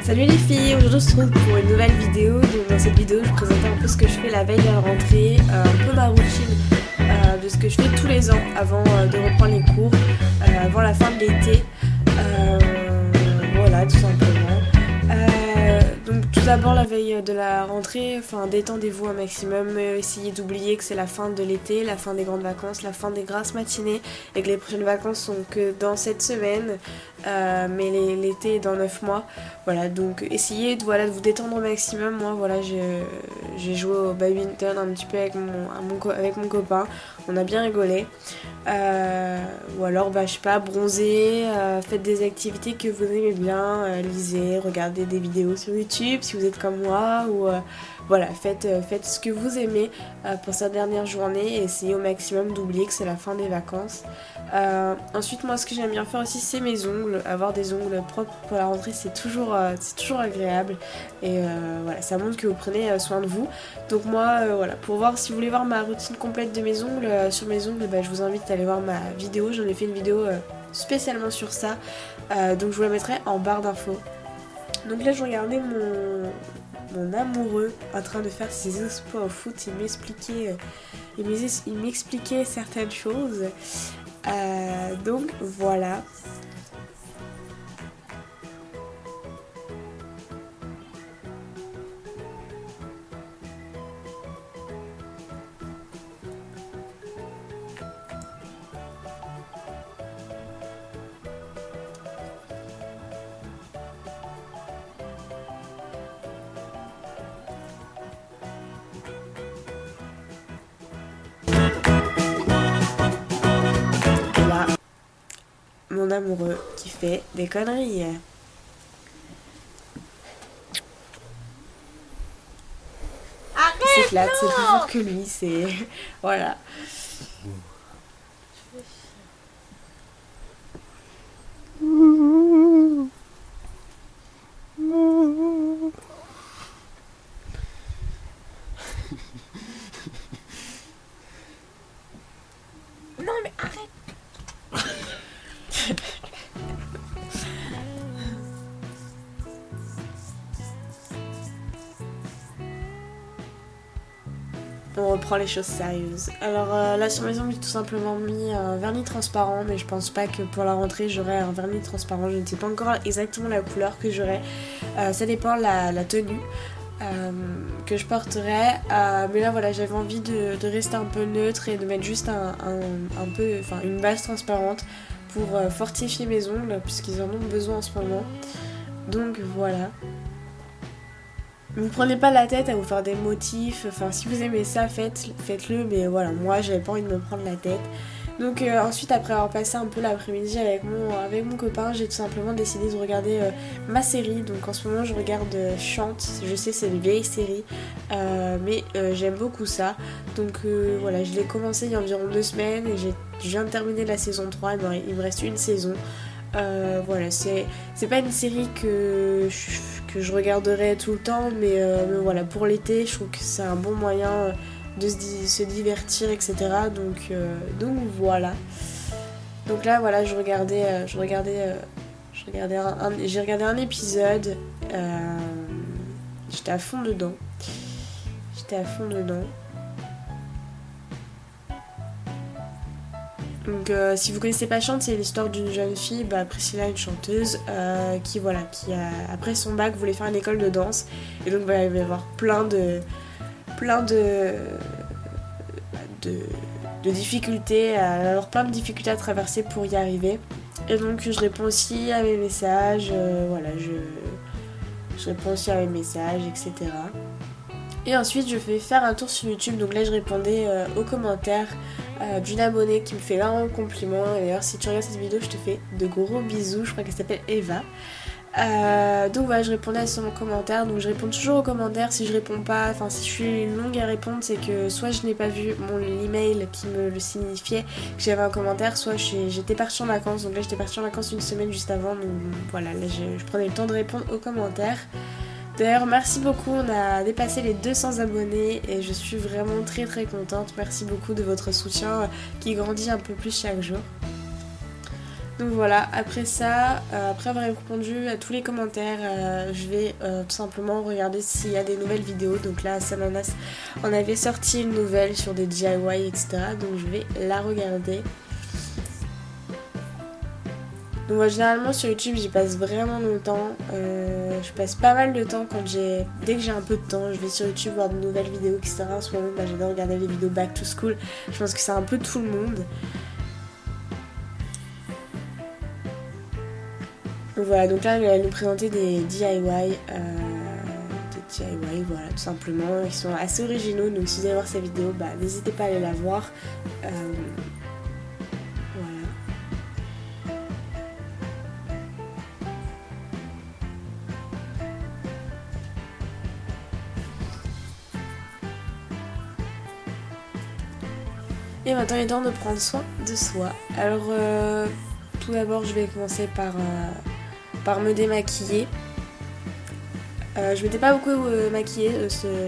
Salut les filles, aujourd'hui on se retrouve pour une nouvelle vidéo. Donc dans cette vidéo je vous présentais un peu ce que je fais la veille de la rentrée, un peu ma routine de ce que je fais tous les ans avant de reprendre les cours, avant la fin de l'été. Voilà tout simplement. Donc tout d'abord la veille de la rentrée, détendez-vous un maximum, essayez d'oublier que c'est la fin de l'été, la fin des grandes vacances, la fin des grasses matinées et que les prochaines vacances sont que dans cette semaine, mais l'été est dans 9 mois. Voilà, donc essayez de vous détendre au maximum. Moi voilà, j'ai joué au badminton un petit peu avec mon copain, on a bien rigolé. Ou alors je sais pas, bronzer, faites des activités que vous aimez bien, lisez, regardez des vidéos sur YouTube si vous êtes comme moi, ou voilà, faites ce que vous aimez pour cette dernière journée et essayez au maximum d'oublier que c'est la fin des vacances. Ensuite moi ce que j'aime bien faire aussi c'est mes ongles, avoir des ongles propres pour la rentrée c'est toujours agréable et voilà, ça montre que vous prenez soin de vous. Donc moi voilà, pour voir si vous voulez voir ma routine complète de mes ongles, sur mes ongles, je vous invite à aller voir ma vidéo, j'en ai fait une vidéo spécialement sur ça, donc je vous la mettrai en barre d'infos. Donc là je regardais mon amoureux en train de faire ses exploits au foot, il m'expliquait certaines choses, donc voilà. Mon amoureux qui fait des conneries. Il s'éclate, c'est plus fort que lui, c'est... voilà. Non mais arrête. On reprend les choses sérieuses. Alors là sur mes ongles j'ai tout simplement mis un vernis transparent, mais je pense pas que pour la rentrée j'aurai un vernis transparent. Je ne sais pas encore exactement la couleur que j'aurai. Ça dépend la tenue que je porterai. Mais là voilà, j'avais envie de rester un peu neutre et de mettre juste une base transparente pour fortifier mes ongles puisqu'ils en ont besoin en ce moment. Donc voilà. Vous prenez pas la tête à vous faire des motifs, si vous aimez ça faites-le, mais voilà, moi j'avais pas envie de me prendre la tête. Donc ensuite après avoir passé un peu l'après-midi avec mon copain, j'ai tout simplement décidé de regarder ma série. Donc en ce moment je regarde Chante, je sais c'est une vieille série, mais j'aime beaucoup ça. Donc voilà, je l'ai commencé il y a environ 2 semaines et je viens de terminer la saison 3, il me reste une saison. Voilà, c'est pas une série que je regarderai tout le temps, mais voilà, pour l'été, je trouve que c'est un bon moyen de se divertir, etc. Donc voilà. Donc là, voilà, j'ai regardé un épisode. J'étais à fond dedans. Donc si vous connaissez pas Chante, c'est l'histoire d'une jeune fille, Priscilla, une chanteuse, qui après son bac voulait faire une école de danse. Et donc il va y avoir plein de difficultés, alors plein de difficultés à traverser pour y arriver. Et donc je réponds aussi à mes messages, je réponds aussi à mes messages, etc. Et ensuite je vais faire un tour sur YouTube, donc là je répondais aux commentaires d'une abonnée qui me fait vraiment compliment. Et d'ailleurs si tu regardes cette vidéo je te fais de gros bisous, je crois qu'elle s'appelle Eva. Donc voilà, je répondais à son commentaire, donc je réponds toujours aux commentaires. Si je réponds pas, si je suis longue à répondre, c'est que soit je n'ai pas vu l'email qui me le signifiait que j'avais un commentaire, soit j'étais partie en vacances. Donc là j'étais partie en vacances une semaine juste avant, donc voilà, là je prenais le temps de répondre aux commentaires. D'ailleurs merci beaucoup, on a dépassé les 200 abonnés et je suis vraiment très très contente. Merci beaucoup de votre soutien qui grandit un peu plus chaque jour. Donc voilà, après ça, après avoir répondu à tous les commentaires, je vais tout simplement regarder s'il y a des nouvelles vidéos. Donc là, Sananas on avait sorti une nouvelle sur des DIY, etc. Donc je vais la regarder. Donc moi, généralement sur YouTube j'y passe vraiment longtemps, je passe pas mal de temps dès que j'ai un peu de temps, je vais sur YouTube voir de nouvelles vidéos, etc. En ce moment j'adore regarder les vidéos back to school, je pense que c'est un peu tout le monde. Donc voilà, donc là elle nous présentait des DIY, voilà tout simplement, ils sont assez originaux, donc si vous allez voir ces vidéos, n'hésitez pas à aller la voir. Voilà. Et maintenant il est temps de prendre soin de soi. Alors tout d'abord je vais commencer par me démaquiller. Je m'étais pas beaucoup maquillée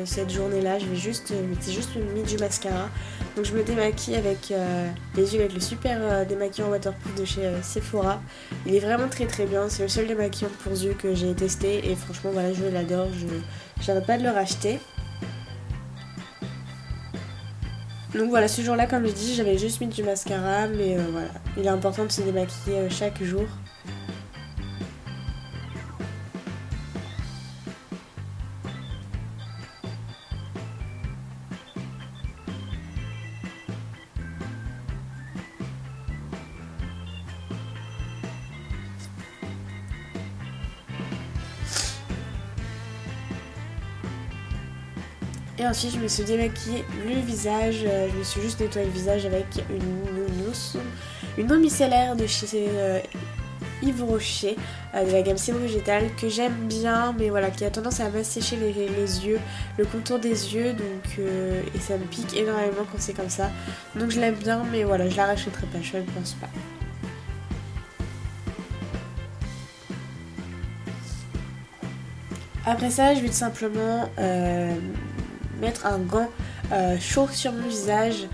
cette journée-là, je m'étais juste mis du mascara. Donc je me démaquille avec les yeux avec le super démaquillant waterproof de chez Sephora. Il est vraiment très très bien, c'est le seul démaquillant pour yeux que j'ai testé et franchement voilà, je l'adore, j'arrête pas de le racheter. Donc voilà, ce jour-là, comme je dis, j'avais juste mis du mascara, mais voilà, il est important de se démaquiller chaque jour. Et ensuite, je me suis démaquillée le visage. Je me suis juste nettoyé le visage avec une eau micellaire de chez Yves Rocher, de la gamme Sebo Végétal, que j'aime bien, mais voilà, qui a tendance à m'assécher les yeux, le contour des yeux, donc et ça me pique énormément quand c'est comme ça. Donc je l'aime bien, mais voilà, je la rachèterai pas, je ne pense pas. Après ça, je vais tout simplement mettre un gant chaud sur mon visage,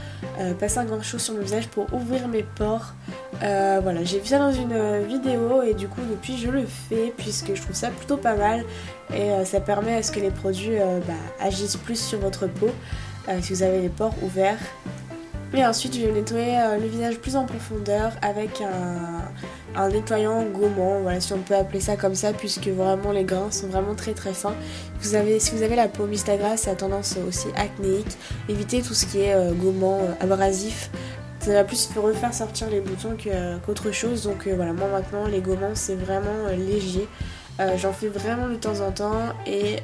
passer un gant chaud sur mon visage pour ouvrir mes pores. Voilà, j'ai vu ça dans une vidéo et du coup depuis je le fais puisque je trouve ça plutôt pas mal et ça permet à ce que les produits agissent plus sur votre peau si vous avez les pores ouverts. Et ensuite je vais nettoyer le visage plus en profondeur avec un nettoyant gommant, voilà, si on peut appeler ça comme ça, puisque vraiment les grains sont vraiment très très fins. Si vous avez la peau mixte grasse, ça a tendance aussi acnéique, évitez tout ce qui est gommant, abrasif. Ça va plus refaire sortir les boutons qu'autre chose. Donc voilà, moi maintenant les gommants c'est vraiment léger. J'en fais vraiment de temps en temps et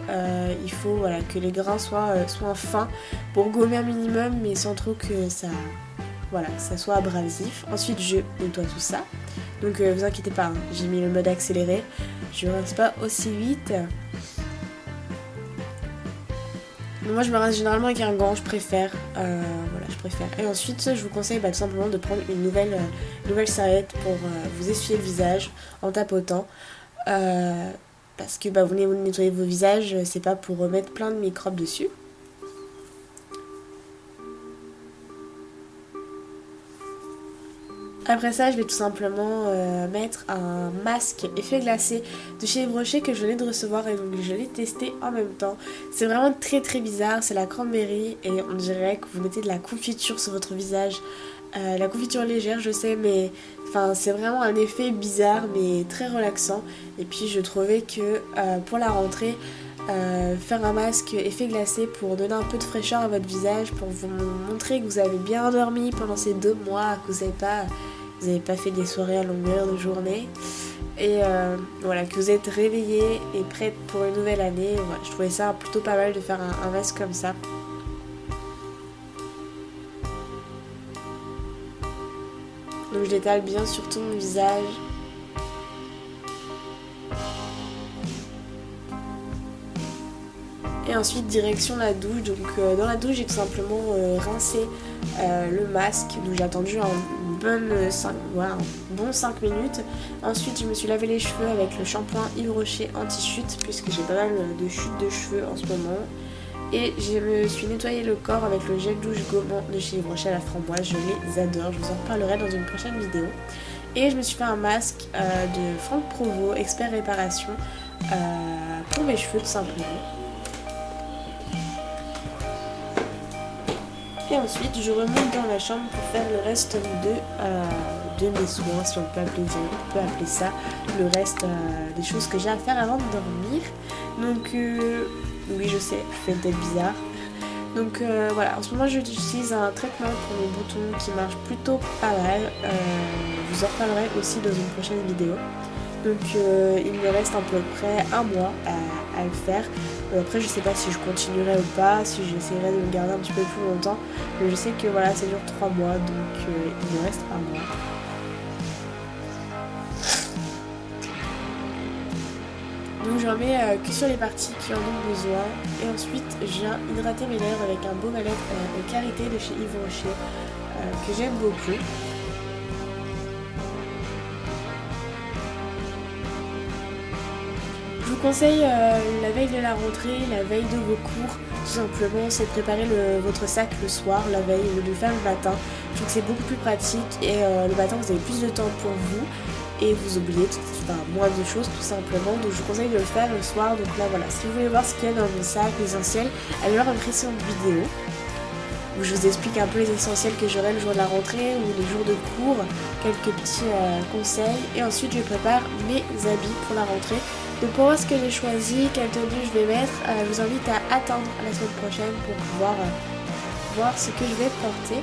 il faut voilà, que les grains soient fins pour gommer un minimum mais sans trop que ça soit abrasif. Ensuite je nettoie tout ça. Donc vous inquiétez pas, hein, j'ai mis le mode accéléré. Je ne rince pas aussi vite. Donc moi je me rince généralement avec un gant, je préfère. Voilà, je préfère. Et ensuite je vous conseille tout simplement de prendre une nouvelle serviette pour vous essuyer le visage en tapotant. Parce que vous nettoyez vos visages, c'est pas pour remettre plein de microbes dessus. Après ça, je vais tout simplement mettre un masque effet glacé de chez Yves Rocher que je venais de recevoir et donc je l'ai testé en même temps. C'est vraiment très très bizarre, c'est la cranberry et on dirait que vous mettez de la confiture sur votre visage. La confiture légère, je sais, mais c'est vraiment un effet bizarre mais très relaxant. Et puis je trouvais que pour la rentrée, faire un masque effet glacé pour donner un peu de fraîcheur à votre visage, pour vous montrer que vous avez bien dormi pendant ces 2 mois, que vous n'avez pas fait des soirées à longueur de journée et voilà, que vous êtes réveillé et prête pour une nouvelle année. Voilà, je trouvais ça plutôt pas mal de faire un masque comme ça. Donc je l'étale bien sur tout mon visage. Et ensuite direction la douche. Donc dans la douche j'ai tout simplement rincé le masque. Donc j'ai attendu un bon 5 minutes. Ensuite je me suis lavé les cheveux avec le shampoing Yves Rocher anti-chute puisque j'ai pas mal de chutes de cheveux en ce moment. Et je me suis nettoyé le corps avec le gel douche gommant de chez Yves Rocher à la framboise. Je les adore, je vous en reparlerai dans une prochaine vidéo. Et je me suis fait un masque de Franck Provo, expert réparation, pour mes cheveux tout simplement. Et ensuite je remonte dans la chambre pour faire le reste de mes soins, si on peut appeler ça, le reste des choses que j'ai à faire avant de dormir. Donc oui, je sais, je fais une tête bizarre. Donc voilà, en ce moment j'utilise un traitement pour mes boutons qui marche plutôt pas mal. Je vous en reparlerai aussi dans une prochaine vidéo. Donc il me reste à peu près un mois à le faire. Après je sais pas si je continuerai ou pas, si j'essaierai de le garder un petit peu plus longtemps. Mais je sais que voilà, ça dure 3 mois, donc il me reste un mois. Donc j'en mets que sur les parties qui en ont besoin. Et ensuite je viens hydrater mes lèvres avec un baume à lèvres de Karité de chez Yves Rocher que j'aime beaucoup. Je vous conseille la veille de la rentrée, la veille de vos cours, tout simplement, c'est de préparer votre sac le soir, la veille, ou de le faire le matin. Je trouve que c'est beaucoup plus pratique et le matin vous avez plus de temps pour vous et vous oubliez moins de choses tout simplement. Donc je vous conseille de le faire le soir. Donc là voilà, si vous voulez voir ce qu'il y a dans mon sac, l'essentiel, allez voir une précédente vidéo où je vous explique un peu les essentiels que j'aurai le jour de la rentrée ou les jours de cours, quelques petits conseils. Et ensuite je prépare mes habits pour la rentrée. Donc pour voir ce que j'ai choisi, quelle tenue je vais mettre, je vous invite à attendre la semaine prochaine pour pouvoir voir ce que je vais porter.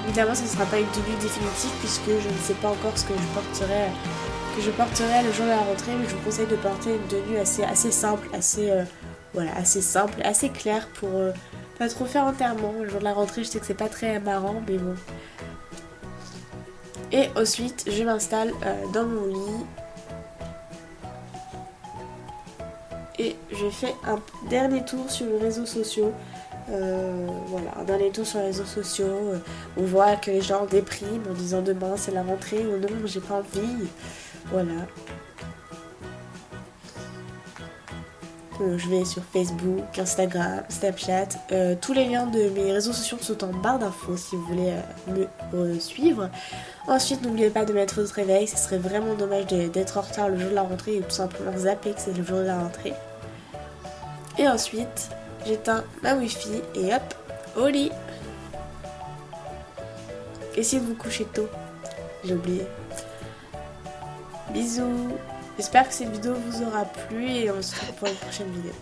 Évidemment ce ne sera pas une tenue définitive puisque je ne sais pas encore ce que je porterai le jour de la rentrée, mais je vous conseille de porter une tenue assez simple, assez simple, assez claire pour pas trop faire enterrement. Le jour de la rentrée, je sais que c'est pas très marrant, mais bon. Et ensuite, je m'installe dans mon lit. Et je fais un dernier tour sur les réseaux sociaux. Voilà, un dernier tour sur les réseaux sociaux. On voit que les gens dépriment en disant demain c'est la rentrée ou non, j'ai pas envie. Voilà. Je vais sur Facebook, Instagram, Snapchat. Tous les liens de mes réseaux sociaux sont en barre d'infos si vous voulez me suivre. Ensuite, n'oubliez pas de mettre votre réveil. Ce serait vraiment dommage d'être en retard le jour de la rentrée ou tout simplement zapper que c'est le jour de la rentrée. Et ensuite, j'éteins ma wifi et hop, au lit. Essayez de vous coucher tôt. J'ai oublié. Bisous. J'espère que cette vidéo vous aura plu et on se retrouve pour une prochaine vidéo.